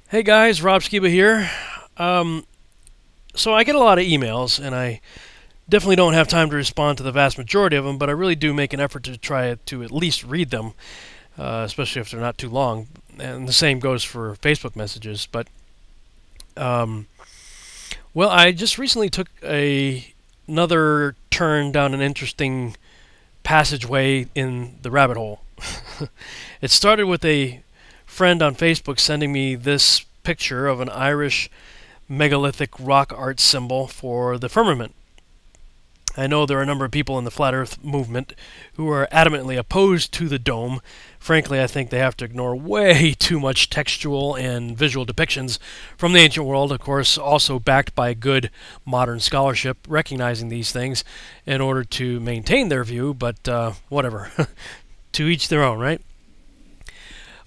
Hey guys, Rob Skiba here. So I get a lot of emails, and I definitely don't have time to respond to the vast majority of them, but I really do make an effort to try to at least read them, especially if they're not too long. And the same goes for Facebook messages. But, well, I just recently took another turn down an interesting passageway in the rabbit hole. It started with a friend on Facebook sending me this picture of an Irish megalithic rock art symbol for the firmament. I know there are a number of people in the Flat Earth movement who are adamantly opposed to the dome. Frankly, I think they have to ignore way too much textual and visual depictions from the ancient world, of course, also backed by good modern scholarship recognizing these things in order to maintain their view, but whatever. To each their own, right?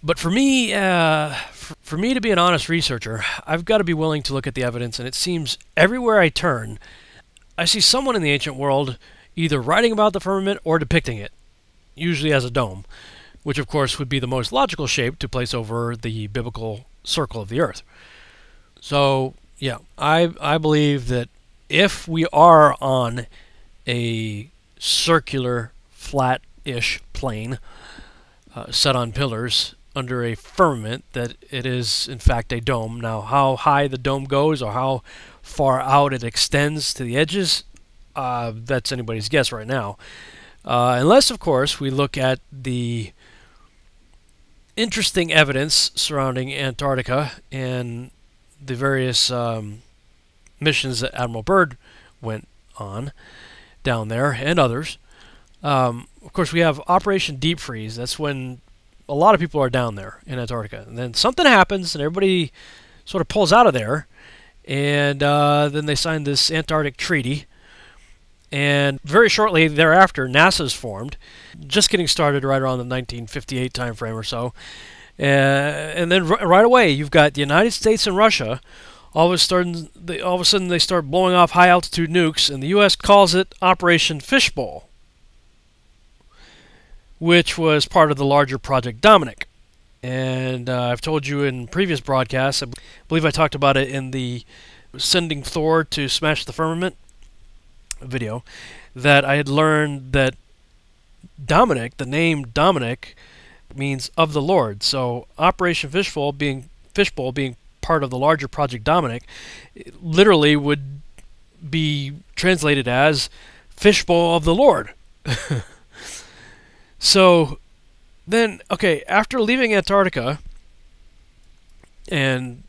But for me, for me to be an honest researcher, I've got to be willing to look at the evidence, and it seems everywhere I turn, I see someone in the ancient world either writing about the firmament or depicting it, usually as a dome, which of course would be the most logical shape to place over the biblical circle of the earth. So, yeah, I believe that if we are on a circular, flat-ish plane set on pillars under a firmament, that it is in fact a dome. Now, how high the dome goes or how far out it extends to the edges, that's anybody's guess right now. Unless, of course, we look at the interesting evidence surrounding Antarctica and the various missions that Admiral Byrd went on down there and others. Of course, we have Operation Deep Freeze. That's when a lot of people are down there in Antarctica. And then something happens, and everybody sort of pulls out of there. And then they sign this Antarctic Treaty. And very shortly thereafter, NASA's formed, just getting started right around the 1958 time frame or so. And then right away, you've got the United States and Russia. All of a sudden, they start blowing off high-altitude nukes, and the U.S. calls it Operation Fishbowl, which was part of the larger Project Dominic. And I've told you in previous broadcasts, I believe I talked about it in the Sending Thor to Smash the Firmament video, that I had learned that Dominic, the name Dominic, means of the Lord. So Operation Fishbowl being part of the larger Project Dominic, literally would be translated as Fishbowl of the Lord. So then, okay, after leaving Antarctica and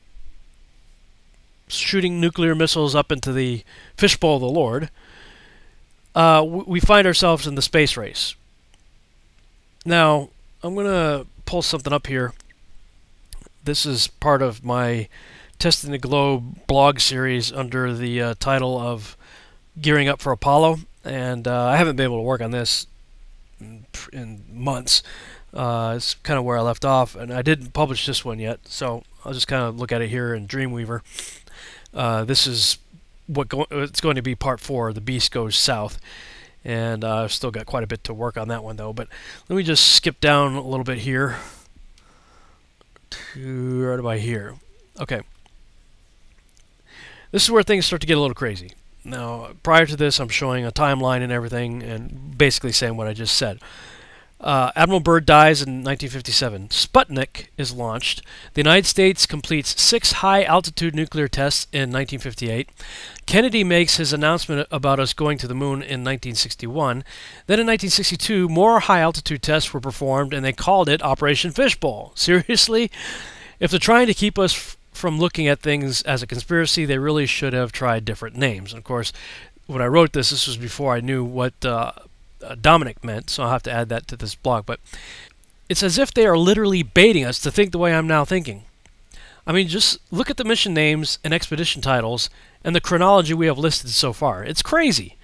shooting nuclear missiles up into the Fishbowl of the Lord, we find ourselves in the space race. Now, I'm going to pull something up here. This is part of my Testing the Globe blog series under the title of Gearing Up for Apollo, and I haven't been able to work on this in months. It's kind of where I left off, and I didn't publish this one yet, so I'll just kind of look at it here in Dreamweaver. This is it's going to be part 4, The Beast Goes South, and I've still got quite a bit to work on that one, though. But let me just skip down a little bit here to right about here. Okay. This is where things start to get a little crazy. Now, prior to this, I'm showing a timeline and everything, and basically saying what I just said. Admiral Byrd dies in 1957. Sputnik is launched. The United States completes 6 high-altitude nuclear tests in 1958. Kennedy makes his announcement about us going to the moon in 1961. Then in 1962, more high-altitude tests were performed, and they called it Operation Fishbowl. Seriously? If they're trying to keep us from looking at things as a conspiracy, they really should have tried different names. And of course, when I wrote this was before I knew what Dominic meant, so I'll have to add that to this blog. But it's as if they are literally baiting us to think the way I'm now thinking. I mean, just look at the mission names and expedition titles and the chronology we have listed so far. It's crazy.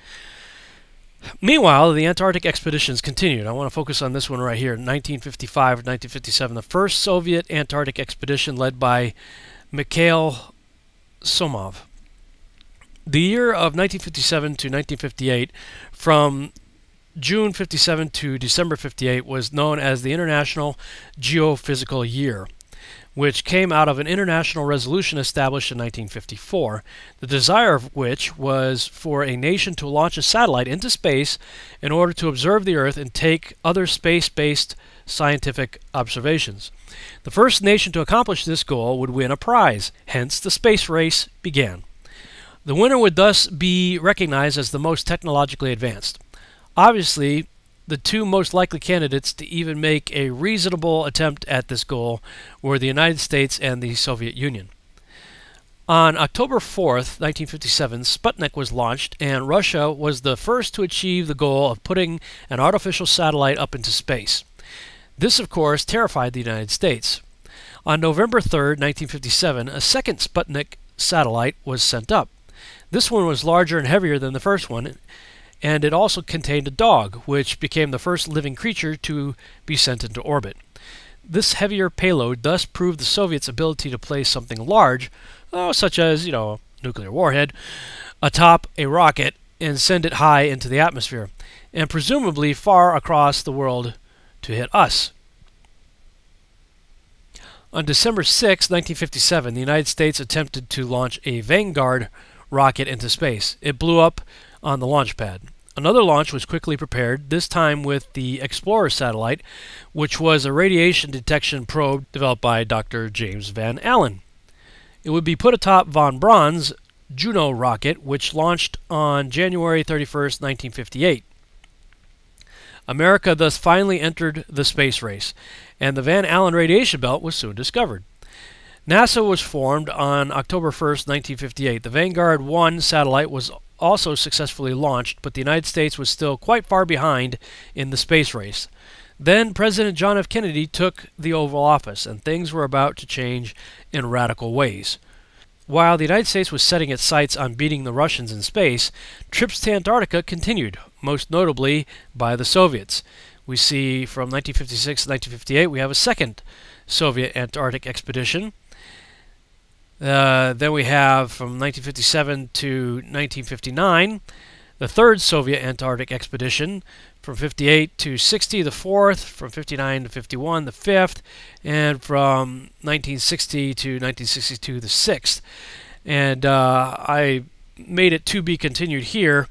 Meanwhile, the Antarctic expeditions continued. I want to focus on this one right here, 1955 and 1957. The first Soviet Antarctic expedition led by Mikhail Somov. The year of 1957 to 1958, from June 57 to December 58, was known as the International Geophysical Year. which came out of an international resolution established in 1954, the desire of which was for a nation to launch a satellite into space in order to observe the Earth and take other space-based scientific observations. The first nation to accomplish this goal would win a prize, hence the space race began. The winner would thus be recognized as the most technologically advanced. Obviously, the two most likely candidates to even make a reasonable attempt at this goal were the United States and the Soviet Union. On October 4th, 1957, Sputnik was launched, and Russia was the first to achieve the goal of putting an artificial satellite up into space. This, of course, terrified the United States. On November 3rd, 1957, a second Sputnik satellite was sent up. This one was larger and heavier than the first one, and it also contained a dog, which became the first living creature to be sent into orbit. This heavier payload thus proved the Soviets' ability to place something large, such as, a nuclear warhead, atop a rocket and send it high into the atmosphere, and presumably far across the world to hit us. On December 6, 1957, the United States attempted to launch a Vanguard rocket into space. It blew up on the launch pad. Another launch was quickly prepared, this time with the Explorer satellite, which was a radiation detection probe developed by Dr. James Van Allen. It would be put atop von Braun's Juno rocket, which launched on January 31st, 1958. America thus finally entered the space race, and the Van Allen radiation belt was soon discovered. NASA was formed on October 1st, 1958. The Vanguard 1 satellite was also successfully launched, but the United States was still quite far behind in the space race. Then President John F. Kennedy took the Oval Office, and things were about to change in radical ways. While the United States was setting its sights on beating the Russians in space, trips to Antarctica continued, most notably by the Soviets. We see from 1956 to 1958 we have a second Soviet Antarctic expedition. Then we have from 1957 to 1959 the third Soviet Antarctic expedition, from 58 to 60 the fourth, from 59 to 51 the fifth, and from 1960 to 1962 the sixth. And I made it to be continued here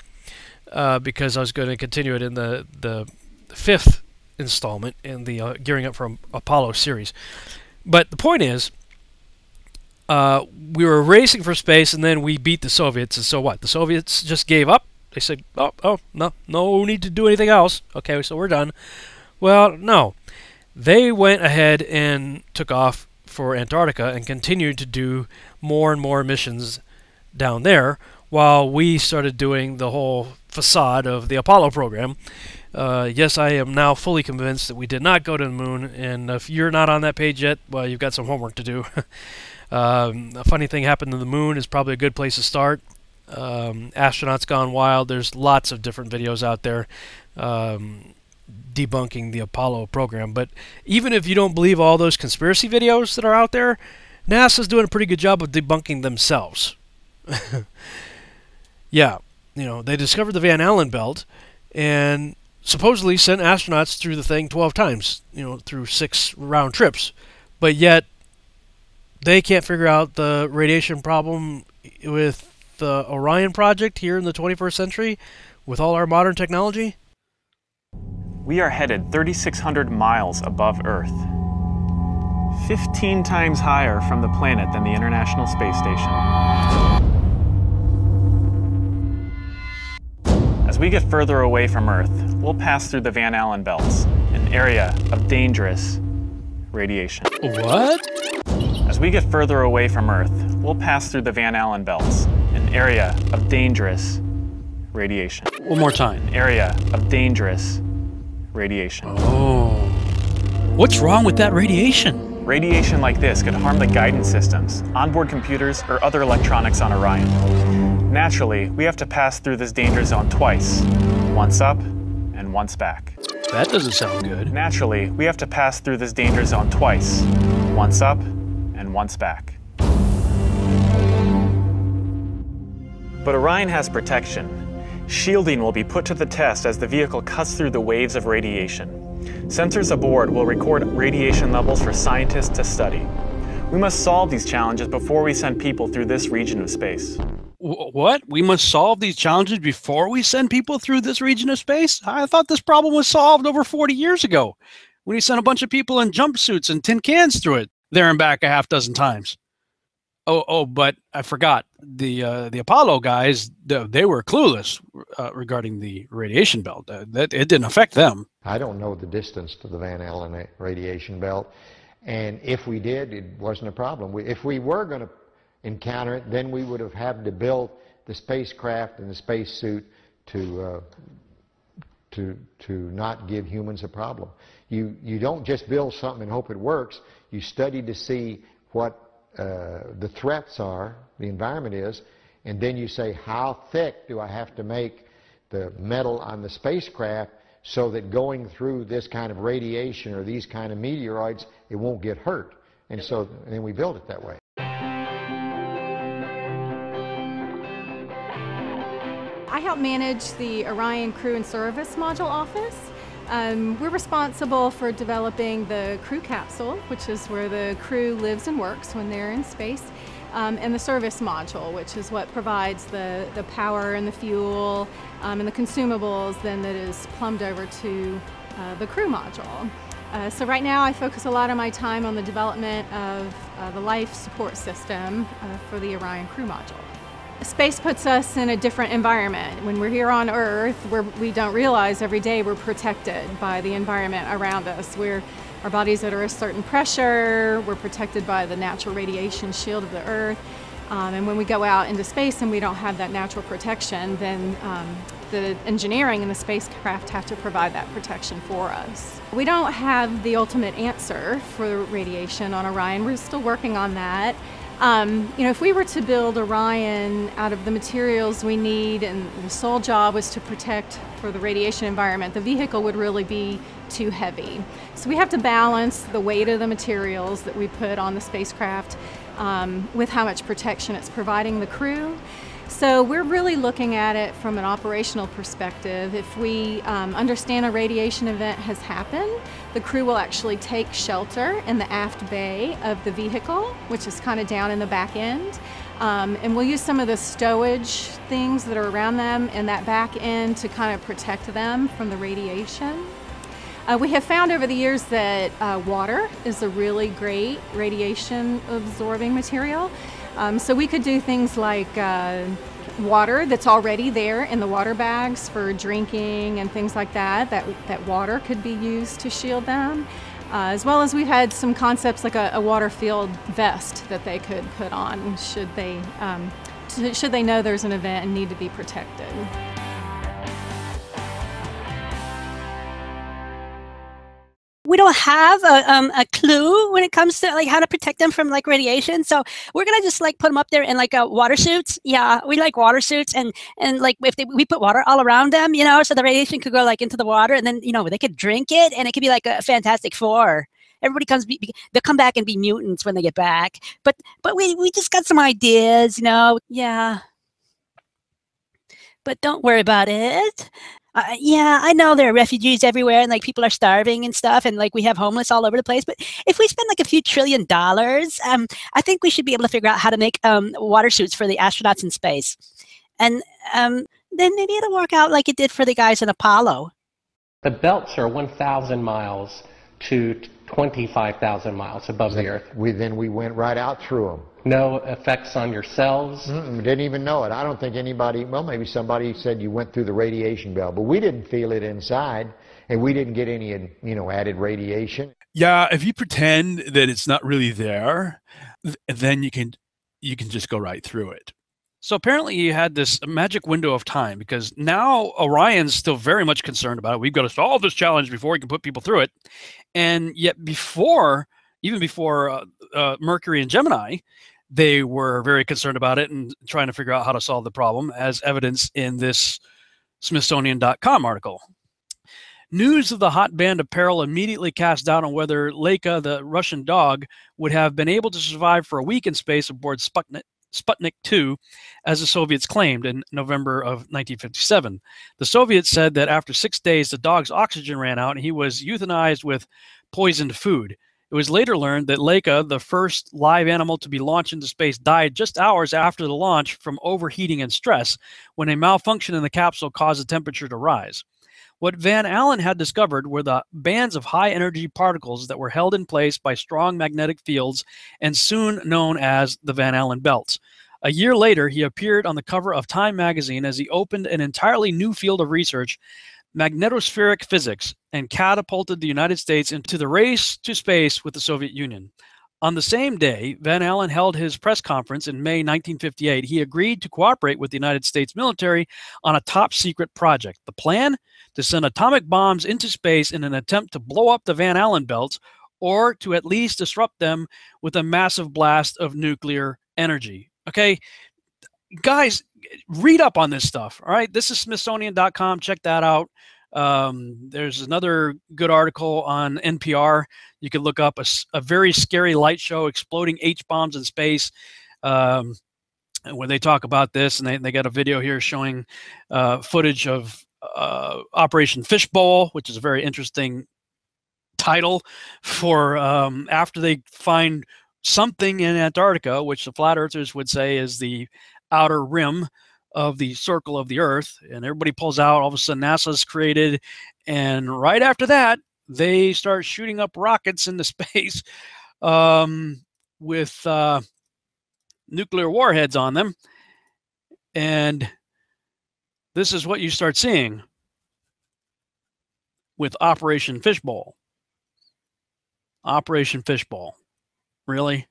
because I was going to continue it in the fifth installment in the Gearing Up for Apollo series. But the point is, we were racing for space, and then we beat the Soviets, and so what? The Soviets just gave up? They said, oh, no need to do anything else. Okay, so we're done. Well, no. They went ahead and took off for Antarctica and continued to do more and more missions down there, while we started doing the whole facade of the Apollo program. Yes, I am now fully convinced that we did not go to the moon, and if you're not on that page yet, well, you've got some homework to do. A funny thing happened to the moon is probably a good place to start. Astronauts Gone Wild. There's lots of different videos out there debunking the Apollo program. But even if you don't believe all those conspiracy videos that are out there, NASA's doing a pretty good job of debunking themselves. Yeah, they discovered the Van Allen belt and supposedly sent astronauts through the thing 12 times, through 6 round trips. But yet they can't figure out the radiation problem with the Orion project here in the 21st century with all our modern technology. We are headed 3,600 miles above Earth, 15 times higher from the planet than the International Space Station. As we get further away from Earth, we'll pass through the Van Allen belts, an area of dangerous radiation. What? As we get further away from Earth, we'll pass through the Van Allen belts, an area of dangerous radiation. One more time. An area of dangerous radiation. Oh. What's wrong with that radiation? Radiation like this could harm the guidance systems, onboard computers, or other electronics on Orion. Naturally, we have to pass through this danger zone twice, once up and once back. That doesn't sound good. Naturally, we have to pass through this danger zone twice, once up and once back. But Orion has protection. Shielding will be put to the test as the vehicle cuts through the waves of radiation. Sensors aboard will record radiation levels for scientists to study. We must solve these challenges before we send people through this region of space. What? We must solve these challenges before we send people through this region of space? I thought this problem was solved over 40 years ago when he sent a bunch of people in jumpsuits and tin cans through it there and back a half dozen times. But I forgot. The Apollo guys, they were clueless regarding the radiation belt. That it didn't affect them. I don't know the distance to the Van Allen radiation belt, and if we did, it wasn't a problem. If we were going to encounter it, then we would have had to build the spacecraft and the spacesuit to not give humans a problem. You don't just build something and hope it works. You study to see what the threats are, the environment is, and then you say, how thick do I have to make the metal on the spacecraft so that going through this kind of radiation or these kind of meteoroids, it won't get hurt. And then we build it that way. I help manage the Orion Crew and Service Module office. We're responsible for developing the crew capsule, which is where the crew lives and works when they're in space, and the service module, which is what provides the power and the fuel and the consumables then that is plumbed over to the crew module. So right now I focus a lot of my time on the development of the life support system for the Orion Crew module. Space puts us in a different environment. When we're here on Earth, we don't realize every day we're protected by the environment around us. Our bodies that are a certain pressure, we're protected by the natural radiation shield of the Earth. And when we go out into space and we don't have that natural protection, then the engineering and the spacecraft have to provide that protection for us. We don't have the ultimate answer for radiation on Orion. We're still working on that. If we were to build Orion out of the materials we need and the sole job was to protect for the radiation environment, the vehicle would really be too heavy. So we have to balance the weight of the materials that we put on the spacecraft with how much protection it's providing the crew. So we're really looking at it from an operational perspective. If we understand a radiation event has happened, the crew will actually take shelter in the aft bay of the vehicle, which is kind of down in the back end. And we'll use some of the stowage things that are around them in that back end to kind of protect them from the radiation. We have found over the years that water is a really great radiation absorbing material. So we could do things like water that's already there in the water bags for drinking and things like that. That water could be used to shield them. As well as we've had some concepts like a water-filled vest that they could put on should they know there's an event and need to be protected. We don't have a clue when it comes to like how to protect them from like radiation. So we're gonna just like put them up there in like water suits. Yeah, we like water suits, and like if we put water all around them, so the radiation could go like into the water, and then they could drink it, and it could be like a Fantastic Four. Everybody they'll come back and be mutants when they get back. But we just got some ideas, Yeah. But don't worry about it. Yeah, I know there are refugees everywhere, and like people are starving and stuff, and like we have homeless all over the place. But if we spend like a few $1 trillion, I think we should be able to figure out how to make water suits for the astronauts in space, and then maybe it'll work out like it did for the guys in Apollo. The belts are 1,000 miles to 25,000 miles above the Earth. We went right out through them. No effects on your cells? Didn't even know it. I don't think anybody, well, maybe somebody said you went through the radiation belt, but we didn't feel it inside, and we didn't get any, added radiation. Yeah, if you pretend that it's not really there, then you can just go right through it. So apparently you had this magic window of time, because now Orion's still very much concerned about it. We've got to solve this challenge before we can put people through it. And yet even before Mercury and Gemini, they were very concerned about it and trying to figure out how to solve the problem, as evidenced in this Smithsonian.com article. News of the hot band of peril immediately cast doubt on whether Laika, the Russian dog, would have been able to survive for a week in space aboard Sputnik 2, as the Soviets claimed in November of 1957. The Soviets said that after 6 days, the dog's oxygen ran out and he was euthanized with poisoned food. It was later learned that Laika, the first live animal to be launched into space, died just hours after the launch from overheating and stress when a malfunction in the capsule caused the temperature to rise. What Van Allen had discovered were the bands of high-energy particles that were held in place by strong magnetic fields and soon known as the Van Allen belts. A year later, he appeared on the cover of Time magazine as he opened an entirely new field of research, magnetospheric physics, and catapulted the United States into the race to space with the Soviet Union. On the same day, Van Allen held his press conference in May 1958. He agreed to cooperate with the United States military on a top-secret project. The plan? To send atomic bombs into space in an attempt to blow up the Van Allen belts, or to at least disrupt them with a massive blast of nuclear energy. Okay, guys, read up on this stuff. All right, this is Smithsonian.com. Check that out. There's another good article on NPR. You can look up a very scary light show, exploding H-bombs in space, where they talk about this, and they got a video here showing footage of Operation Fishbowl, which is a very interesting title for after they find something in Antarctica, which the flat earthers would say is the outer rim of the circle of the Earth, and everybody pulls out. All of a sudden, NASA's created, and right after that, they start shooting up rockets into space with nuclear warheads on them, and this is what you start seeing with Operation Fishbowl. Operation Fishbowl. Really?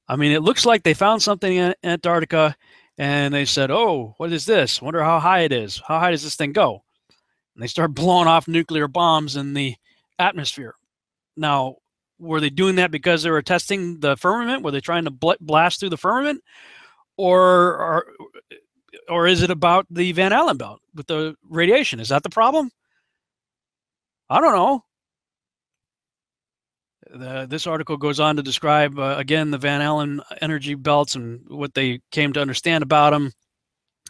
I mean, it looks like they found something in Antarctica and they said, oh, what is this? Wonder how high it is. How high does this thing go? And they start blowing off nuclear bombs in the atmosphere. Now, were they doing that because they were testing the firmament? Were they trying to blast through the firmament? Or is it about the Van Allen belt with the radiation? Is that the problem? I don't know. This article goes on to describe, again, the Van Allen energy belts and what they came to understand about them,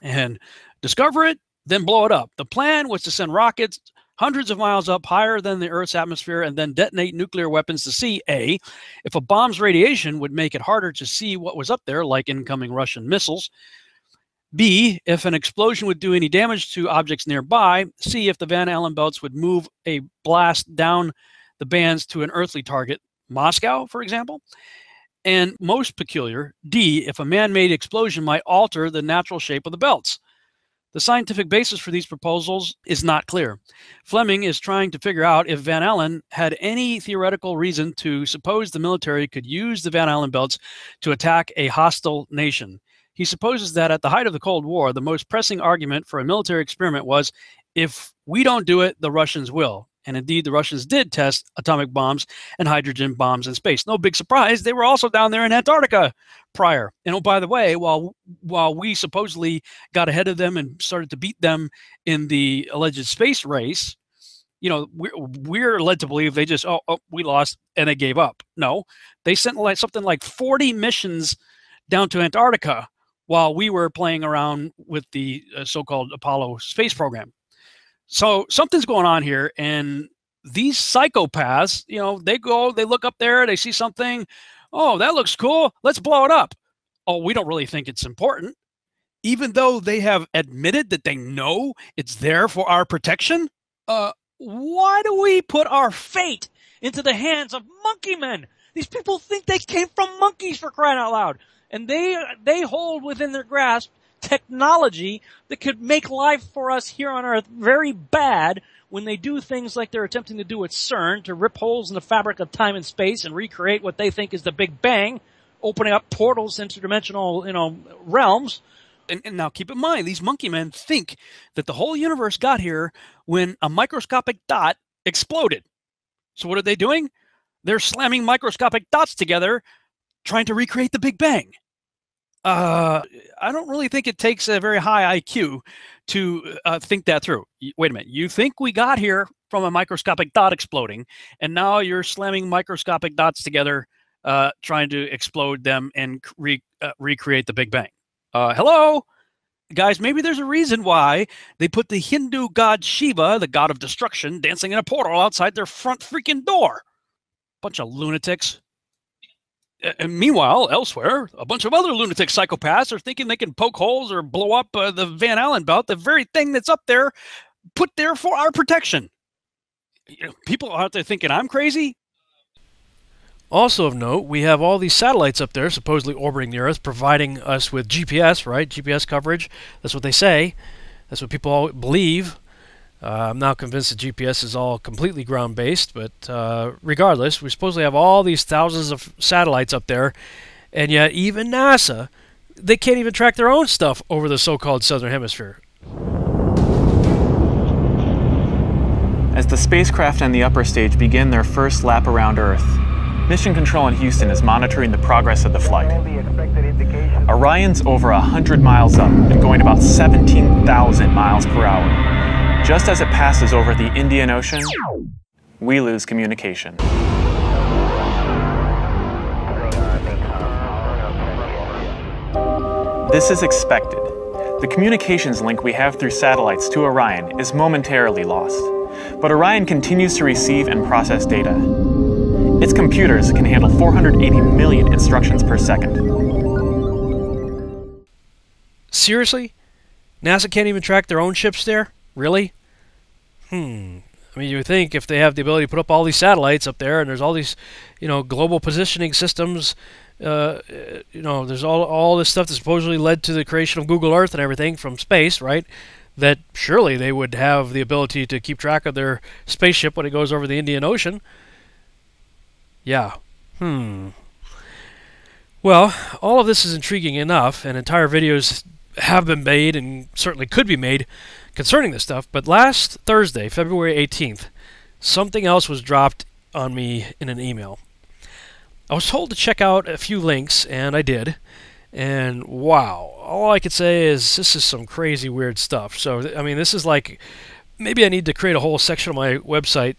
and discover it, then blow it up. The plan was to send rockets hundreds of miles up higher than the Earth's atmosphere and then detonate nuclear weapons to see, A, if a bomb's radiation would make it harder to see what was up there, like incoming Russian missiles, B, if an explosion would do any damage to objects nearby, C, if the Van Allen belts would move a blast down the bands to an earthly target, Moscow, for example, and most peculiar, D, if a man-made explosion might alter the natural shape of the belts. The scientific basis for these proposals is not clear. Fleming is trying to figure out if Van Allen had any theoretical reason to suppose the military could use the Van Allen belts to attack a hostile nation. He supposes that at the height of the Cold War, the most pressing argument for a military experiment was, if we don't do it, the Russians will. And indeed, the Russians did test atomic bombs and hydrogen bombs in space. No big surprise, they were also down there in Antarctica prior. And oh, by the way, while we supposedly got ahead of them and started to beat them in the alleged space race, you know, we're led to believe they just, we lost and they gave up. No, they sent something like 40 missions down to Antarctica while we were playing around with the so-called Apollo space program. So something's going on here, and these psychopaths, you know, they look up there, they see something, oh, that looks cool, let's blow it up. Oh, we don't really think it's important, even though they have admitted that they know it's there for our protection. Why do we put our fate into the hands of monkey men? These people think they came from monkeys, for crying out loud, and they hold within their grasp technology that could make life for us here on Earth very bad when they do things like they're attempting to do at CERN, to rip holes in the fabric of time and space and recreate what they think is the Big Bang, opening up portals to interdimensional, realms. And now keep in mind, these monkey men think that the whole universe got here when a microscopic dot exploded. So what are they doing? They're slamming microscopic dots together, trying to recreate the Big Bang. I don't really think it takes a very high IQ to think that through. Wait a minute. You think we got here from a microscopic dot exploding, and now you're slamming microscopic dots together, trying to explode them and recreate the Big Bang. Hello? Guys, maybe there's a reason why they put the Hindu god Shiva, the god of destruction, dancing in a portal outside their front freaking door. Bunch of lunatics. And meanwhile, elsewhere, a bunch of other lunatic psychopaths are thinking they can poke holes or blow up the Van Allen belt, the very thing that's up there, put there for our protection. You know, people out there thinking I'm crazy. Also of note, we have all these satellites up there supposedly orbiting the Earth, providing us with GPS, right? GPS coverage. That's what they say. That's what people all believe. I'm now convinced that GPS is all completely ground-based, but regardless, we supposedly have all these thousands of satellites up there, and yet even NASA, they can't even track their own stuff over the so-called Southern Hemisphere. As the spacecraft and the upper stage begin their first lap around Earth, Mission Control in Houston is monitoring the progress of the flight. Orion's over 100 miles up and going about 17,000 miles per hour. Just as it passes over the Indian Ocean, we lose communication. This is expected. The communications link we have through satellites to Orion is momentarily lost, but Orion continues to receive and process data. Its computers can handle 480 million instructions per second. Seriously? NASA can't even track their own ships there? Really? I mean, you would think if they have the ability to put up all these satellites up there, and there's all these, global positioning systems, there's all this stuff that supposedly led to the creation of Google Earth and everything from space, right? That surely they would have the ability to keep track of their spaceship when it goes over the Indian Ocean. Yeah. Well, all of this is intriguing enough, and entire videos have been made and certainly could be made concerning this stuff, but last Thursday, February 18th, something else was dropped on me in an email. I was told to check out a few links, and I did, and wow, all I could say is this is some crazy weird stuff. So, I mean, this is like, maybe I need to create a whole section on my website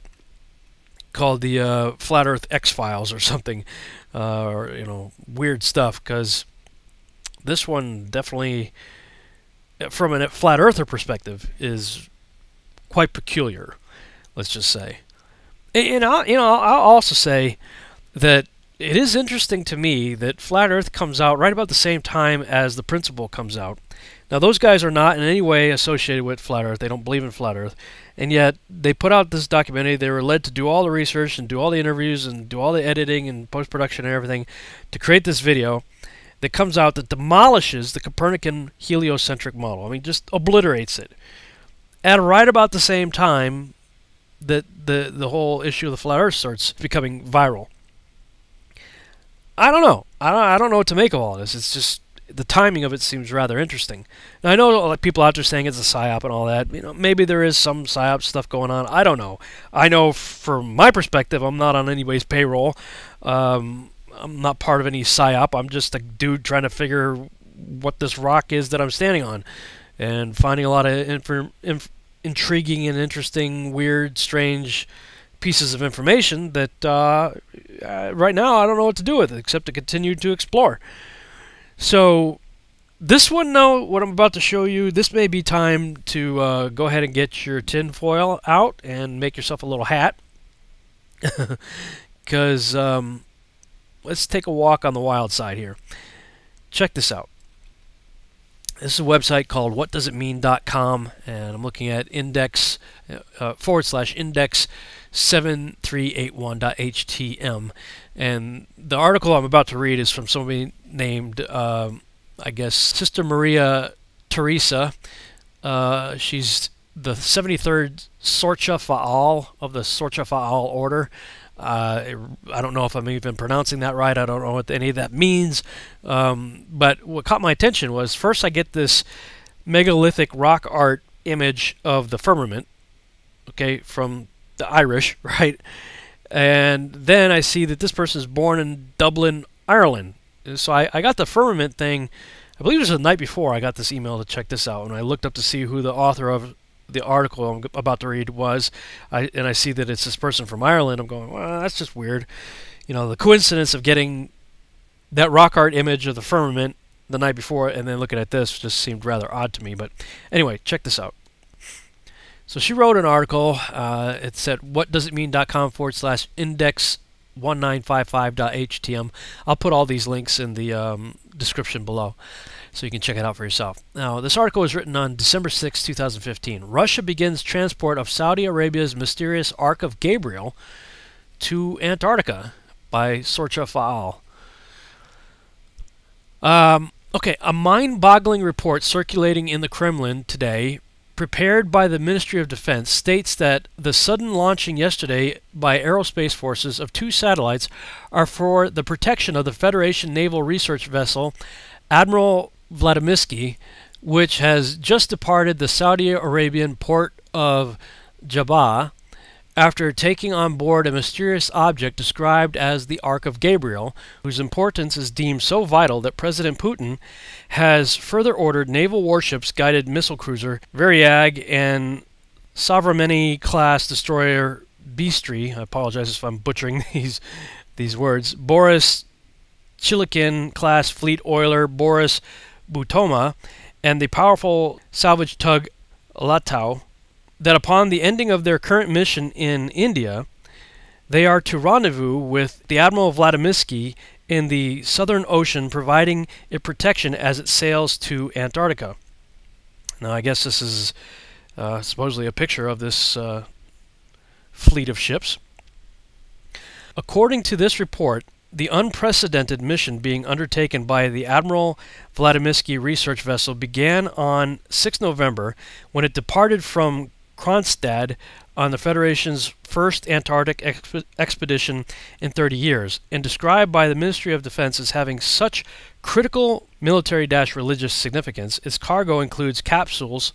called the Flat Earth X-Files or something, or, weird stuff, because this one definitely, from a flat earther perspective, is quite peculiar, let's just say. And I'll also say that it is interesting to me that Flat Earth comes out right about the same time as The Principle comes out. Now, those guys are not in any way associated with Flat Earth. They don't believe in Flat Earth. And yet, they put out this documentary. They were led to do all the research and do all the interviews and do all the editing and post-production and everything to create this video that comes out that demolishes the Copernican heliocentric model. I mean, just obliterates it. At right about the same time that the whole issue of the Flat Earth starts becoming viral. I don't know. I don't know what to make of all this. It's just, the timing of it seems rather interesting. Now, I know like people out there saying it's a psyop and all that. Maybe there is some psyop stuff going on. I don't know. I know from my perspective, I'm not on anybody's payroll. I'm not part of any psyop. I'm just a dude trying to figure what this rock is that I'm standing on, and finding a lot of intriguing and interesting, weird, strange pieces of information that right now I don't know what to do with it except to continue to explore. So this one, though, what I'm about to show you, this may be time to go ahead and get your tin foil out and make yourself a little hat, because let's take a walk on the wild side here. Check this out. This is a website called whatdoesitmean.com, and I'm looking at index /index 7381.htm, and the article I'm about to read is from somebody named, I guess, Sister Maria Teresa. She's the 73rd Sorcha Fa'al of the Sorcha Fa'al order. I don't know if I'm even pronouncing that right. I don't know what any of that means. But what caught my attention was, first I get this megalithic rock art image of the firmament, okay, from the Irish, right? And then I see that this person is born in Dublin, Ireland. So I got the firmament thing, I believe it was the night before I got this email to check this out, and I looked up to see who the author of the article I'm about to read was, and I see that it's this person from Ireland. I'm going, well, that's just weird. The coincidence of getting that rock art image of the firmament the night before and then looking at this just seemed rather odd to me. But anyway, check this out. So she wrote an article. It's at whatdoesitmean.com /index 1955.htm. I'll put all these links in the description below, so you can check it out for yourself. Now, this article was written on December 6, 2015. Russia begins transport of Saudi Arabia's mysterious Ark of Gabriel to Antarctica by Sorcha Faal. Okay, a mind-boggling report circulating in the Kremlin today, prepared by the Ministry of Defense, states that the sudden launching yesterday by aerospace forces of 2 satellites are for the protection of the Federation Naval Research Vessel Admiral Vladimirsky, which has just departed the Saudi Arabian port of Jabba after taking on board a mysterious object described as the Ark of Gabriel, whose importance is deemed so vital that President Putin has further ordered naval warships, guided missile cruiser Varyag, and Sovremeny-class destroyer Bystry, I apologize if I'm butchering these words, Boris Chilikin-class fleet oiler Boris Butoma, and the powerful salvage tug Latau, that upon the ending of their current mission in India, they are to rendezvous with the Admiral Vladimirsky in the Southern Ocean, providing it protection as it sails to Antarctica. Now, I guess this is supposedly a picture of this fleet of ships. According to this report, the unprecedented mission being undertaken by the Admiral Vladimirsky research vessel began on 6 November when it departed from Kronstadt on the Federation's first Antarctic expedition in 30 years, and described by the Ministry of Defense as having such critical military-religious significance. Its cargo includes capsules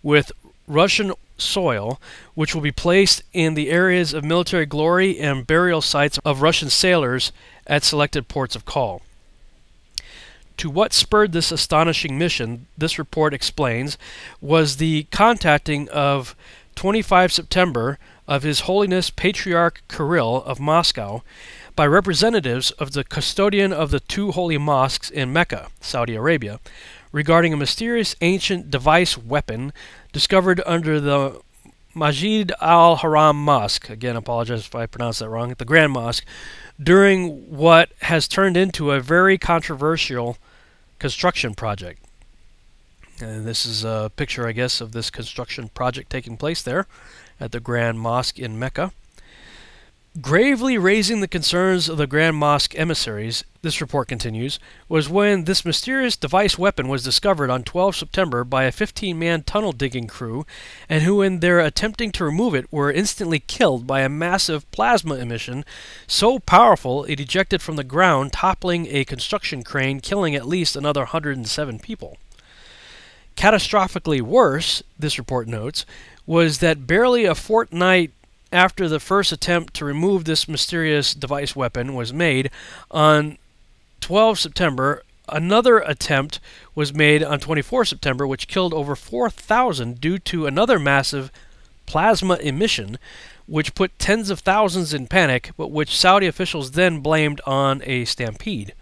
with Russian soil, which will be placed in the areas of military glory and burial sites of Russian sailors at selected ports of call. To what spurred this astonishing mission, this report explains, was the contacting of 25 September of His Holiness Patriarch Kirill of Moscow by representatives of the custodian of the 2 holy mosques in Mecca, Saudi Arabia, regarding a mysterious ancient device weapon discovered under the Masjid al-Haram Mosque, again, I apologize if I pronounced that wrong, the Grand Mosque, during what has turned into a very controversial construction project. And this is a picture, I guess, of this construction project taking place there at the Grand Mosque in Mecca. Gravely raising the concerns of the Grand Mosque emissaries, this report continues, was when this mysterious device weapon was discovered on 12 September by a 15-man tunnel-digging crew, and who in their attempting to remove it were instantly killed by a massive plasma emission so powerful it ejected from the ground, toppling a construction crane, killing at least another 107 people. Catastrophically worse, this report notes, was that barely a fortnight after the first attempt to remove this mysterious device weapon was made, on 12 September, another attempt was made on 24 September, which killed over 4,000 due to another massive plasma emission, which put tens of thousands in panic, but which Saudi officials then blamed on a stampede.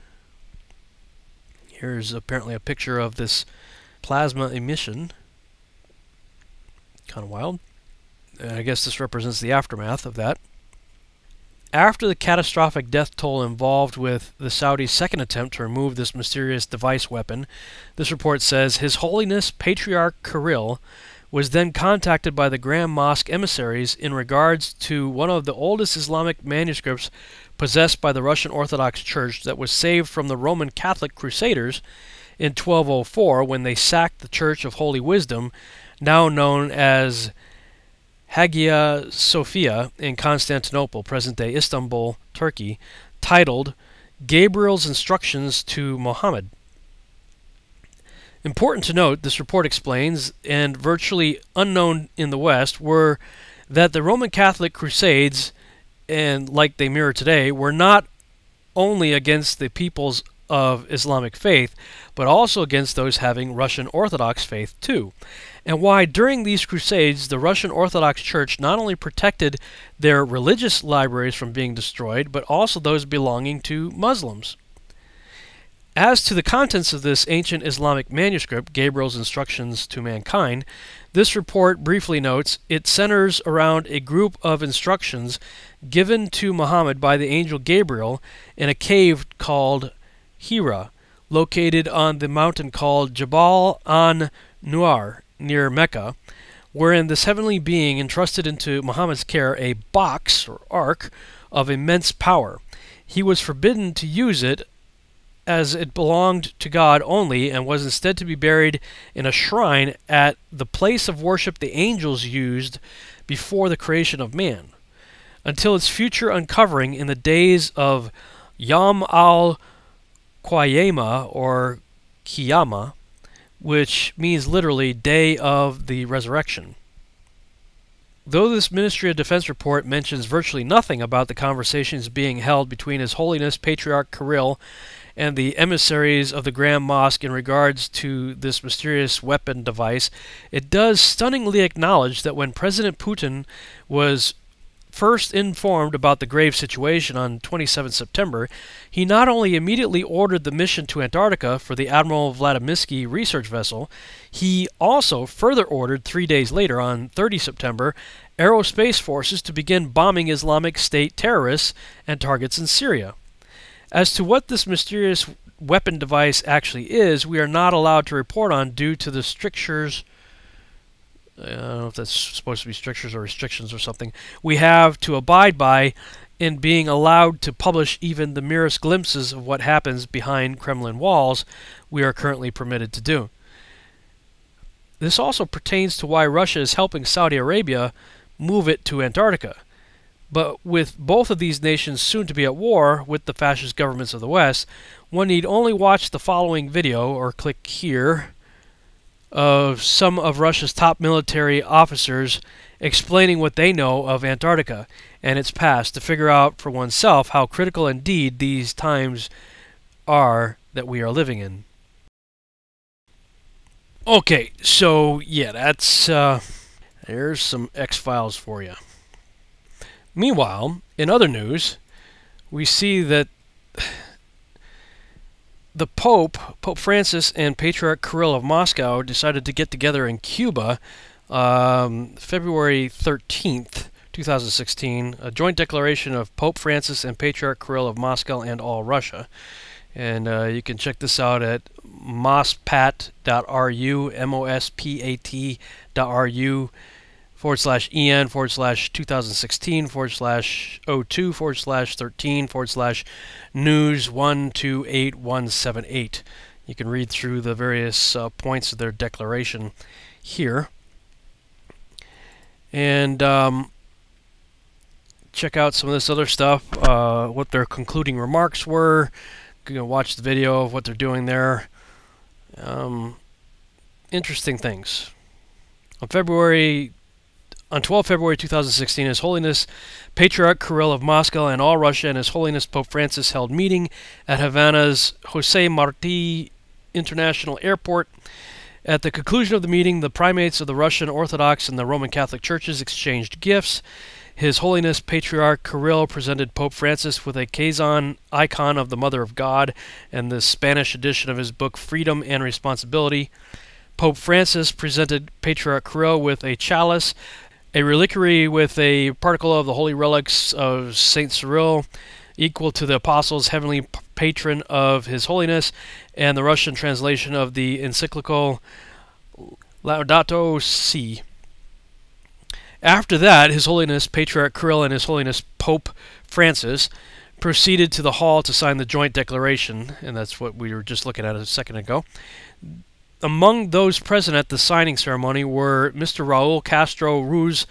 Here's apparently a picture of this plasma emission. Kind of wild. I guess this represents the aftermath of that. After the catastrophic death toll involved with the Saudis' second attempt to remove this mysterious device weapon, this report says His Holiness Patriarch Kirill was then contacted by the Grand Mosque emissaries in regards to one of the oldest Islamic manuscripts possessed by the Russian Orthodox Church that was saved from the Roman Catholic Crusaders in 1204 when they sacked the Church of Holy Wisdom, now known as Hagia Sophia in Constantinople, present-day Istanbul, Turkey, titled Gabriel's Instructions to Muhammad. Important to note, this report explains, and virtually unknown in the West, were that the Roman Catholic Crusades, and like they mirror today, were not only against the peoples of Islamic faith, but also against those having Russian Orthodox faith too, and why during these crusades the Russian Orthodox Church not only protected their religious libraries from being destroyed, but also those belonging to Muslims. As to the contents of this ancient Islamic manuscript, Gabriel's Instructions to Mankind, this report briefly notes it centers around a group of instructions given to Muhammad by the angel Gabriel in a cave called Hira, located on the mountain called Jabal an-Nuar near Mecca, wherein this heavenly being entrusted into Muhammad's care a box, or ark, of immense power. He was forbidden to use it as it belonged to God only, and was instead to be buried in a shrine at the place of worship the angels used before the creation of man, until its future uncovering in the days of Yom al-Qiyamah, or Qiyamah, which means literally Day of the Resurrection. Though this Ministry of Defense report mentions virtually nothing about the conversations being held between His Holiness Patriarch Kirill and the emissaries of the Grand Mosque in regards to this mysterious weapon device, it does stunningly acknowledge that when President Putin was first informed about the grave situation on 27 September, he not only immediately ordered the mission to Antarctica for the Admiral Vladimirsky research vessel, he also further ordered 3 days later, on 30 September, aerospace forces to begin bombing Islamic State terrorists and targets in Syria. As to what this mysterious weapon device actually is, we are not allowed to report on due to the strictures. I don't know if that's supposed to be strictures or restrictions or something we have to abide by in being allowed to publish even the merest glimpses of what happens behind Kremlin walls we are currently permitted to do. This also pertains to why Russia is helping Saudi Arabia move it to Antarctica. But with both of these nations soon to be at war with the fascist governments of the West, one need only watch the following video, or click here, of some of Russia's top military officers explaining what they know of Antarctica and its past to figure out for oneself how critical indeed these times are that we are living in. Okay, so yeah, that's there's some X-Files for you. Meanwhile, in other news, we see that the Pope Francis, and Patriarch Kirill of Moscow decided to get together in Cuba February 13th, 2016, a joint declaration of Pope Francis and Patriarch Kirill of Moscow and all Russia. And you can check this out at mospat.ru, mospat.ru /en/2016/02/13/news128178. You can read through the various points of their declaration here. And check out some of this other stuff, what their concluding remarks were. You know, watch the video of what they're doing there. Interesting things. On 12 February 2016, His Holiness Patriarch Kirill of Moscow and all Russia and His Holiness Pope Francis held meeting at Havana's Jose Marti International Airport. At the conclusion of the meeting, the primates of the Russian Orthodox and the Roman Catholic churches exchanged gifts. His Holiness Patriarch Kirill presented Pope Francis with a Kazan icon of the Mother of God and the Spanish edition of his book Freedom and Responsibility. Pope Francis presented Patriarch Kirill with a chalice, a reliquary with a particle of the holy relics of Saint Cyril, equal to the Apostles' heavenly patron of His Holiness, and the Russian translation of the encyclical Laudato Si. After that, His Holiness Patriarch Kirill and His Holiness Pope Francis proceeded to the hall to sign the joint declaration, and that's what we were just looking at a second ago. Among those present at the signing ceremony were Mr. Raul Castro Ruz,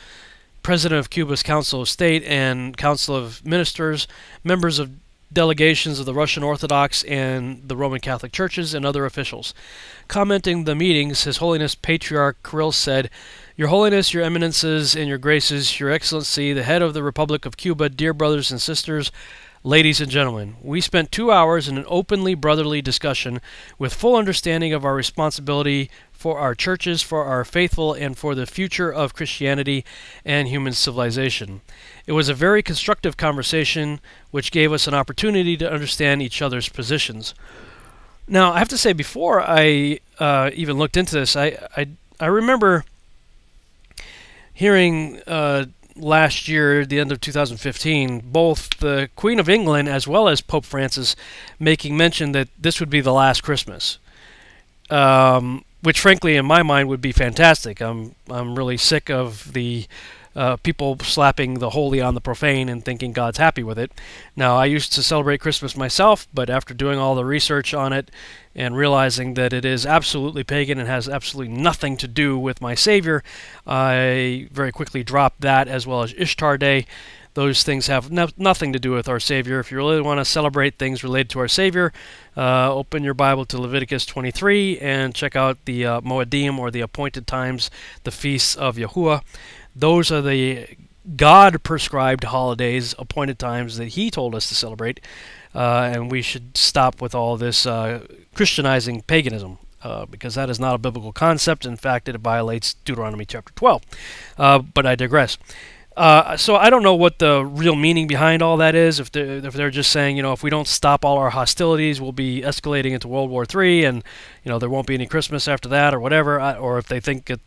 President of Cuba's Council of State and Council of Ministers, members of delegations of the Russian Orthodox and the Roman Catholic churches, and other officials. Commenting the meetings, His Holiness Patriarch Kirill said, "Your Holiness, Your Eminences, and Your Graces, Your Excellency, the head of the Republic of Cuba, dear brothers and sisters, ladies and gentlemen, we spent 2 hours in an openly brotherly discussion with full understanding of our responsibility for our churches, for our faithful, and for the future of Christianity and human civilization. It was a very constructive conversation which gave us an opportunity to understand each other's positions. Now, I have to say, before I even looked into this, I remember hearing last year, the end of 2015, both the Queen of England as well as Pope Francis making mention that this would be the last Christmas, which, frankly, in my mind, would be fantastic. I'm really sick of the people slapping the holy on the profane and thinking God's happy with it. Now, I used to celebrate Christmas myself, but after doing all the research on it and realizing that it is absolutely pagan and has absolutely nothing to do with my Savior, I very quickly dropped that, as well as Ishtar Day. Those things have nothing to do with our Savior. If you really want to celebrate things related to our Savior, open your Bible to Leviticus 23 and check out the Moedim, or the appointed times, the feasts of Yahuwah. Those are the God-prescribed holidays, appointed times that He told us to celebrate, and we should stop with all this Christianizing paganism, because that is not a biblical concept. In fact, it violates Deuteronomy chapter 12. But I digress. So I don't know what the real meaning behind all that is. If they're just saying, if we don't stop all our hostilities, we'll be escalating into World War III, and there won't be any Christmas after that, or whatever. Or if they think that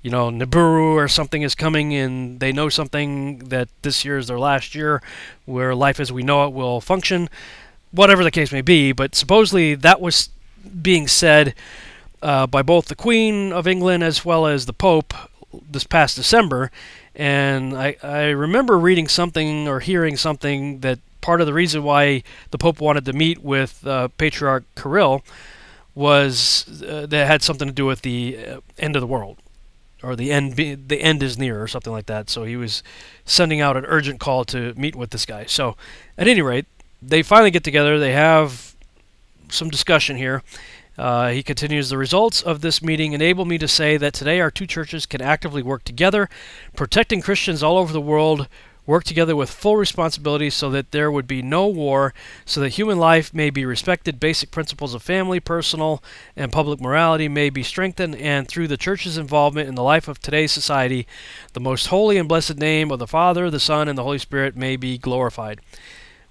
Nibiru or something is coming, and they know something that this year is their last year, where life as we know it will function. Whatever the case may be, but supposedly that was being said by both the Queen of England as well as the Pope this past December. And I remember reading something or hearing something that part of the reason why the Pope wanted to meet with Patriarch Kirill was that had something to do with the end of the world, or the end is near, or something like that. So he was sending out an urgent call to meet with this guy. So at any rate, they finally get together. They have some discussion here. He continues, the results of this meeting enable me to say that today our two churches can actively work together, protecting Christians all over the world, work together with full responsibility so that there would be no war, so that human life may be respected, basic principles of family, personal, and public morality may be strengthened, and through the church's involvement in the life of today's society, the most holy and blessed name of the Father, the Son, and the Holy Spirit may be glorified.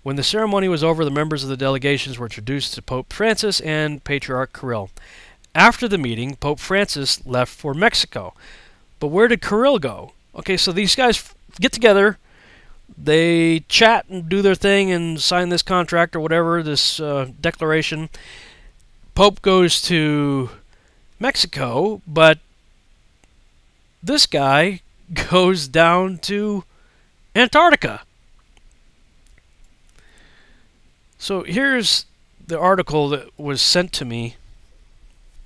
When the ceremony was over, the members of the delegations were introduced to Pope Francis and Patriarch Kirill. After the meeting, Pope Francis left for Mexico. But where did Kirill go? Okay, so these guys get together, they chat and do their thing and sign this contract or whatever, this declaration. Pope goes to Mexico, but this guy goes down to Antarctica. So here's the article that was sent to me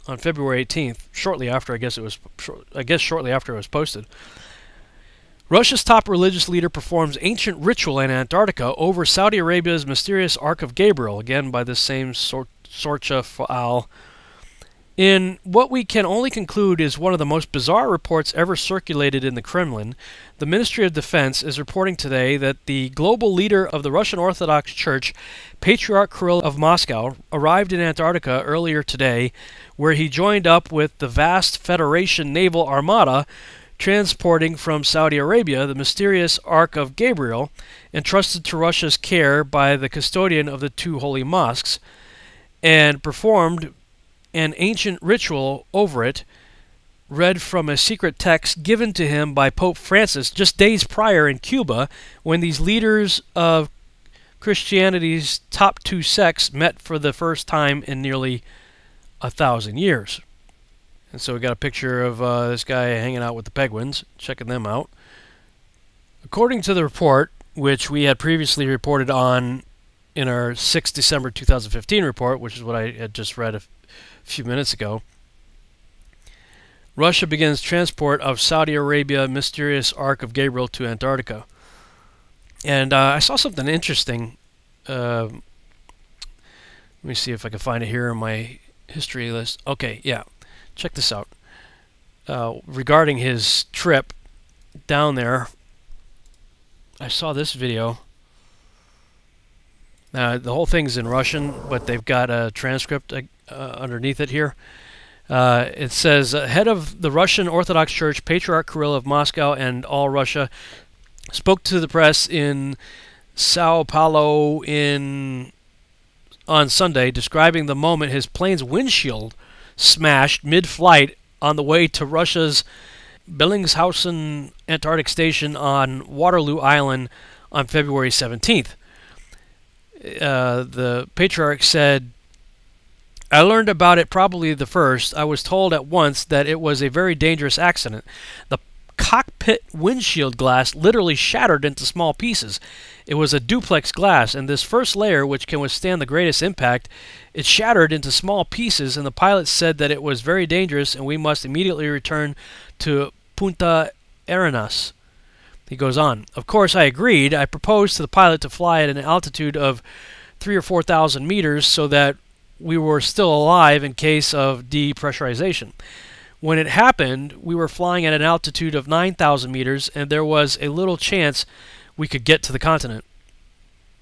on February 18th, shortly after shortly after it was posted. Russia's top religious leader performs ancient ritual in Antarctica over Saudi Arabia's mysterious Ark of Gabriel, again by this same Sorcha Fa'al. In what we can only conclude is one of the most bizarre reports ever circulated in the Kremlin, the Ministry of Defense is reporting today that the global leader of the Russian Orthodox Church, Patriarch Kirill of Moscow, arrived in Antarctica earlier today, where he joined up with the vast Federation naval armada transporting from Saudi Arabia the mysterious Ark of Gabriel, entrusted to Russia's care by the custodian of the two holy mosques, and performed an ancient ritual over it, read from a secret text given to him by Pope Francis just days prior in Cuba, when these leaders of Christianity's top two sects met for the first time in nearly 1,000 years. And so we got a picture of this guy hanging out with the penguins, checking them out. According to the report, which we had previously reported on in our 6 December 2015 report, which is what I had just read a few minutes ago, Russia begins transport of Saudi Arabia mysterious Ark of Gabriel to Antarctica. And I saw something interesting. Let me see if I can find it here in my history list. Okay, yeah. Check this out. Regarding his trip down there, I saw this video. The whole thing's in Russian, but they've got a transcript underneath it here. It says, head of the Russian Orthodox Church, Patriarch Kirill of Moscow and all Russia, spoke to the press in Sao Paulo in on Sunday, describing the moment his plane's windshield smashed mid-flight on the way to Russia's Bellingshausen Antarctic Station on Waterloo Island on February 17th. The Patriarch said, "I learned about it probably the first. I was told at once that it was a very dangerous accident. The cockpit windshield glass literally shattered into small pieces. It was a duplex glass, and this first layer, which can withstand the greatest impact, it shattered into small pieces, and the pilot said that it was very dangerous and we must immediately return to Punta Arenas." He goes on, "Of course I agreed. I proposed to the pilot to fly at an altitude of 3,000 or 4,000 meters so that we were still alive in case of depressurization. When it happened, we were flying at an altitude of 9,000 meters, and there was a little chance we could get to the continent."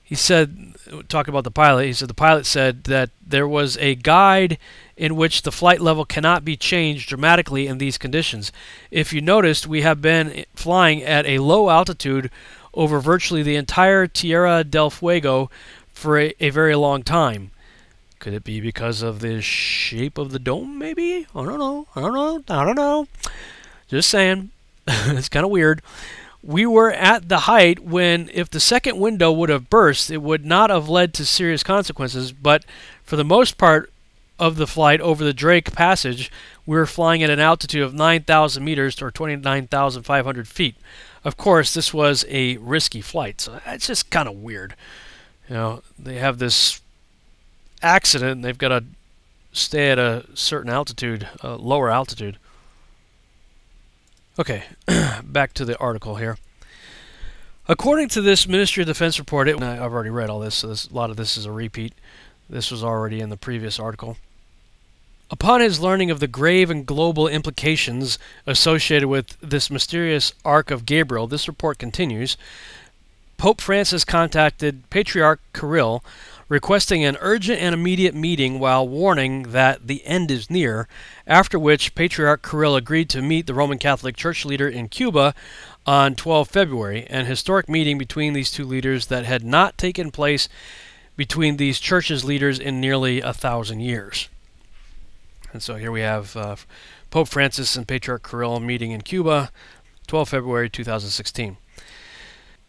He said, talking about the pilot, he said the pilot said that there was a guide in which the flight level cannot be changed dramatically in these conditions. If you noticed, we have been flying at a low altitude over virtually the entire Tierra del Fuego for a very long time. Could it be because of the shape of the dome, maybe? I don't know. Just saying. It's kind of weird. "We were at the height when, if the second window would have burst, it would not have led to serious consequences, but for the most part of the flight over the Drake Passage, we were flying at an altitude of 9,000 meters or 29,500 feet. Of course, this was a risky flight." So it's just kind of weird. You know, they have this accident and they've got to stay at a certain altitude, lower altitude. Okay, back to the article here. According to this Ministry of Defense report, I've already read all this, so a lot of this is a repeat. This was already in the previous article. Upon his learning of the grave and global implications associated with this mysterious Ark of Gabriel, this report continues, Pope Francis contacted Patriarch Kirill, requesting an urgent and immediate meeting while warning that the end is near, after which Patriarch Kirill agreed to meet the Roman Catholic Church leader in Cuba on 12 February, an historic meeting between these two leaders that had not taken place between these churches' leaders in nearly 1,000 years. And so here we have Pope Francis and Patriarch Kirill meeting in Cuba, 12 February 2016.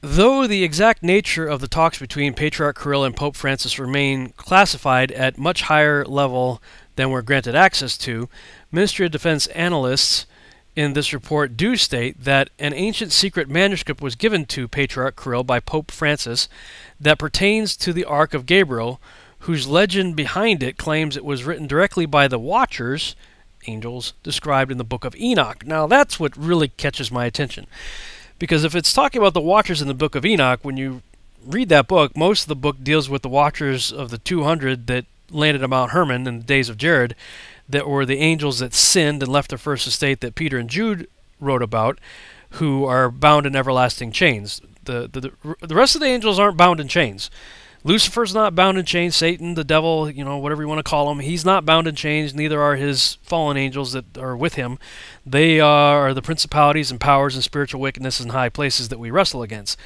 Though the exact nature of the talks between Patriarch Kirill and Pope Francis remain classified at much higher level than we're granted access to, Ministry of Defense analysts in this report do state that an ancient secret manuscript was given to Patriarch Kirill by Pope Francis that pertains to the Ark of Gabriel, whose legend behind it claims it was written directly by the Watchers, angels, described in the Book of Enoch. Now that's what really catches my attention. Because if it's talking about the Watchers in the Book of Enoch, when you read that book, most of the book deals with the Watchers of the 200 that landed at Mount Hermon in the days of Jared, that were the angels that sinned and left their first estate that Peter and Jude wrote about, who are bound in everlasting chains. The rest of the angels aren't bound in chains. Lucifer's not bound in chains. Satan, the devil, you know, whatever you want to call him, he's not bound in chains. Neither are his fallen angels that are with him. They are the principalities and powers and spiritual wickedness in high places that we wrestle against.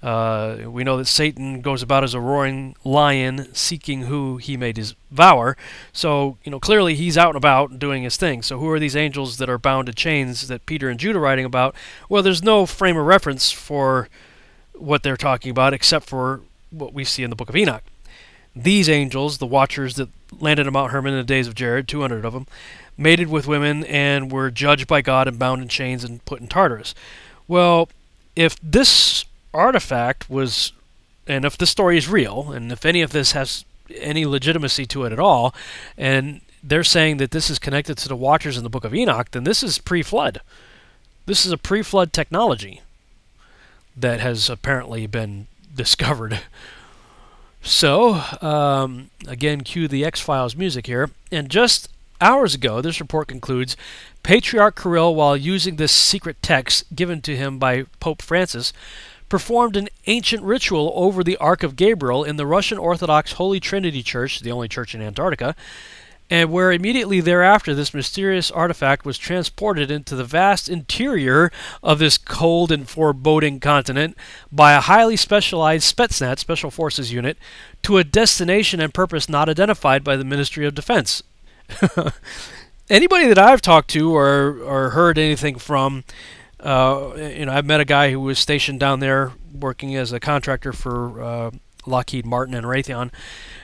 We know that Satan goes about as a roaring lion, seeking who he may devour. So, you know, clearly he's out and about doing his thing. So who are these angels that are bound in chains that Peter and Jude are writing about? Well, there's no frame of reference for what they're talking about except for what we see in the Book of Enoch. These angels, the Watchers that landed at Mount Hermon in the days of Jared, 200 of them, mated with women and were judged by God and bound in chains and put in Tartarus. Well, if this artifact was, and if this story is real, and if any of this has any legitimacy to it at all, and they're saying that this is connected to the Watchers in the Book of Enoch, then this is pre-flood. This is a pre-flood technology that has apparently been discovered. So, again, cue the X-Files music here. And just hours ago, this report concludes, Patriarch Kirill, while using this secret text given to him by Pope Francis, performed an ancient ritual over the Ark of Gabriel in the Russian Orthodox Holy Trinity Church, the only church in Antarctica, and where immediately thereafter this mysterious artifact was transported into the vast interior of this cold and foreboding continent by a highly specialized Spetsnaz, Special Forces unit, to a destination and purpose not identified by the Ministry of Defense. Anybody that I've talked to or heard anything from, I've met a guy who was stationed down there working as a contractor for Lockheed Martin and Raytheon.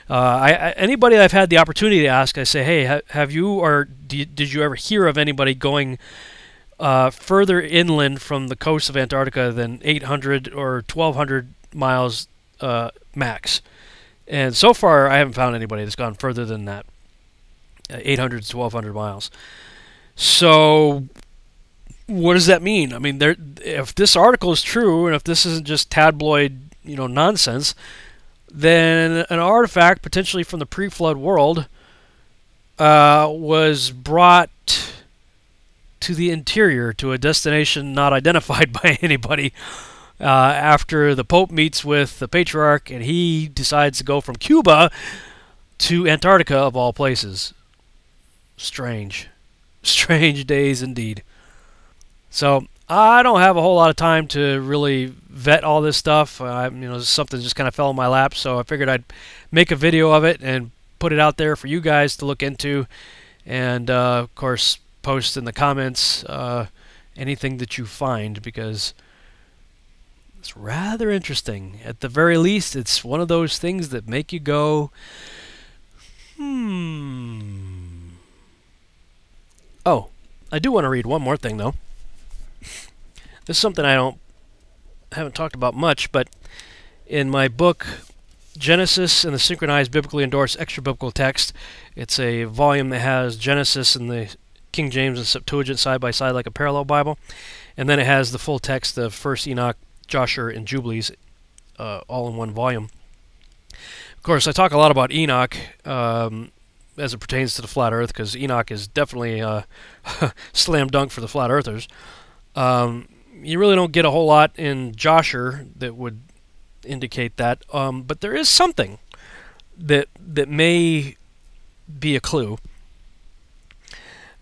Anybody I've had the opportunity to ask, I say, hey, have you or did you ever hear of anybody going further inland from the coast of Antarctica than 800 or 1,200 miles max? And so far, I haven't found anybody that's gone further than that, 800 to 1,200 miles. So what does that mean? I mean, if this article is true, and if this isn't just tabloid, nonsense, then an artifact potentially from the pre-flood world was brought to the interior, to a destination not identified by anybody, after the Pope meets with the Patriarch and he decides to go from Cuba to Antarctica, of all places. Strange. Strange days indeed. So I don't have a whole lot of time to really vet all this stuff. Something just kind of fell in my lap, so I figured I'd make a video of it and put it out there for you guys to look into, and of course post in the comments anything that you find, because it's rather interesting. At the very least, it's one of those things that make you go, Oh, I do want to read one more thing though. This is something I haven't talked about much, but in my book, Genesis and the Synchronized Biblically Endorsed Extra-Biblical Text, it's a volume that has Genesis and the King James and Septuagint side by side like a parallel Bible, and then it has the full text of 1st Enoch, Joshua, and Jubilees, all in one volume. Of course, I talk a lot about Enoch as it pertains to the flat Earth, because Enoch is definitely a slam dunk for the flat Earthers. You really don't get a whole lot in Joshua that would indicate that, but there is something that may be a clue,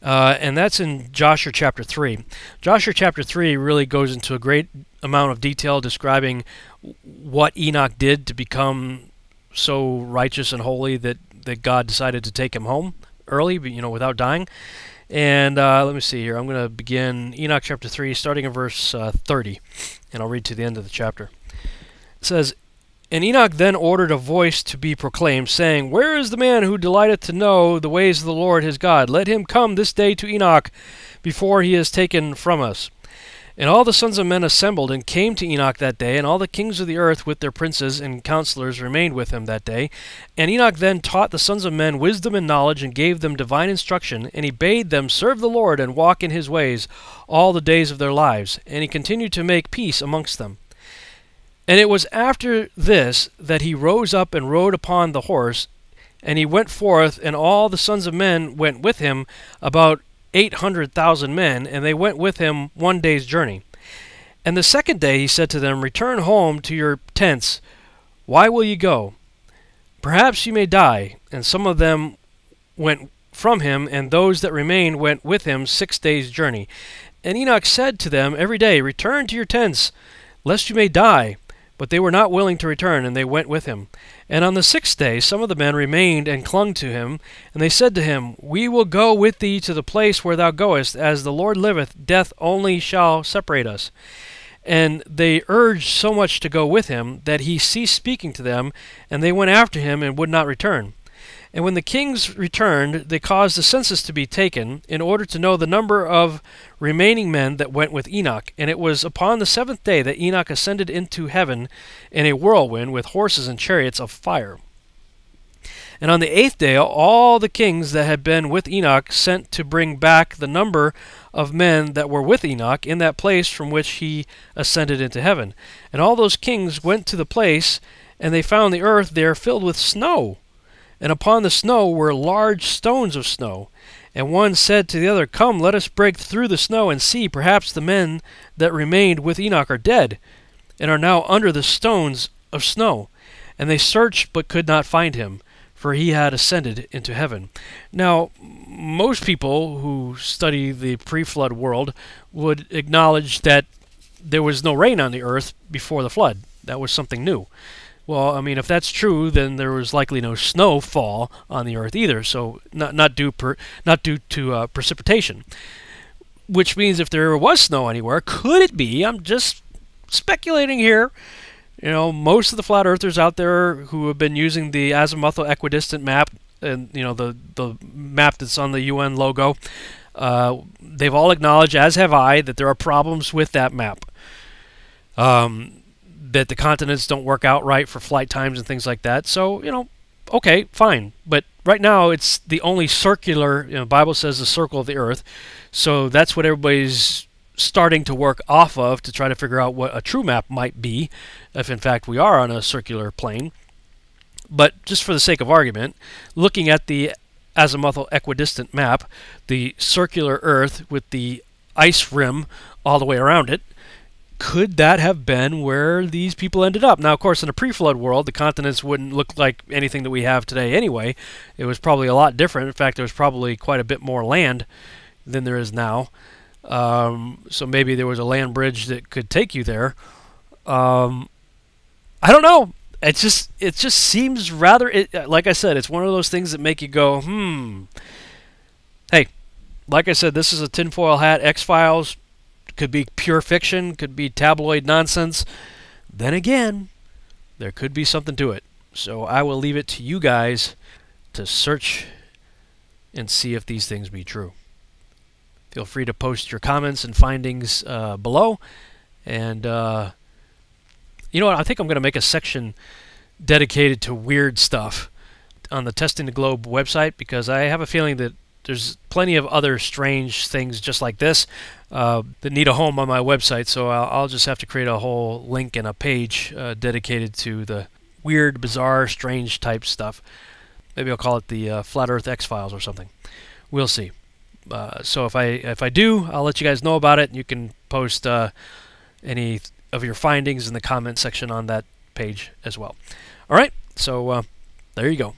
and that's in Joshua chapter 3. Joshua chapter 3 really goes into a great amount of detail describing what Enoch did to become so righteous and holy that God decided to take him home early, without dying. And let me see here. I'm going to begin Enoch chapter 3, starting in verse 30, and I'll read to the end of the chapter. It says, And Enoch then ordered a voice to be proclaimed, saying, Where is the man who delighteth to know the ways of the Lord his God? Let him come this day to Enoch before he is taken from us. And all the sons of men assembled and came to Enoch that day, and all the kings of the earth with their princes and counselors remained with him that day. And Enoch then taught the sons of men wisdom and knowledge, and gave them divine instruction, and he bade them serve the Lord and walk in his ways all the days of their lives. And he continued to make peace amongst them. And it was after this that he rose up and rode upon the horse, and he went forth, and all the sons of men went with him, about 800,000 men, and they went with him 1 day's journey. And the second day he said to them, Return home to your tents. Why will ye go? Perhaps ye may die. And some of them went from him, and those that remained went with him 6 days' journey. And Enoch said to them every day, Return to your tents, lest you may die. But they were not willing to return, and they went with him. And on the 6th day some of the men remained and clung to him, and they said to him, We will go with thee to the place where thou goest, as the Lord liveth, death only shall separate us. And they urged so much to go with him, that he ceased speaking to them, and they went after him and would not return. And when the kings returned, they caused a census to be taken, in order to know the number of remaining men that went with Enoch. And it was upon the 7th day that Enoch ascended into heaven in a whirlwind, with horses and chariots of fire. And on the 8th day all the kings that had been with Enoch sent to bring back the number of men that were with Enoch in that place from which he ascended into heaven. And all those kings went to the place, and they found the earth there filled with snow. And upon the snow were large stones of snow. And one said to the other, Come, let us break through the snow, and see, perhaps the men that remained with Enoch are dead, and are now under the stones of snow. And they searched, but could not find him. for he had ascended into heaven. Now, most people who study the pre-flood world would acknowledge that there was no rain on the earth before the flood. That was something new. Well, I mean, if that's true, then there was likely no snowfall on the earth either, so not due to precipitation. Which means if there was snow anywhere, could it be, I'm just speculating here, you know, most of the flat earthers out there who have been using the azimuthal equidistant map, and you know, the map that's on the UN logo, they've all acknowledged, as have I, that there are problems with that map. That the continents don't work out right for flight times and things like that. So, you know, okay, fine. But right now it's the only circular, you know, Bible says the circle of the earth. So that's what everybody's starting to work off of to try to figure out what a true map might be, if in fact we are on a circular plane. But just for the sake of argument, looking at the azimuthal equidistant map, the circular earth with the ice rim all the way around it, could that have been where these people ended up? Now, of course, in a pre-flood world, the continents wouldn't look like anything that we have today anyway. It was probably a lot different. In fact, there was probably quite a bit more land than there is now. So maybe there was a land bridge that could take you there. I don't know. It just seems rather, like I said, it's one of those things that make you go, Hey, like I said, this is a tinfoil hat X-Files. Could be pure fiction, could be tabloid nonsense. Then again, there could be something to it. So I will leave it to you guys to search and see if these things be true. Feel free to post your comments and findings below. And you know what? I think I'm going to make a section dedicated to weird stuff on the Testing the Globe website, because I have a feeling that there's plenty of other strange things just like this that need a home on my website, so I'll just have to create a whole link and a page dedicated to the weird, bizarre, strange type stuff. Maybe I'll call it the Flat Earth X-Files or something. We'll see. So if I do, I'll let you guys know about it. You can post any of your findings in the comment section on that page as well. All right, so there you go.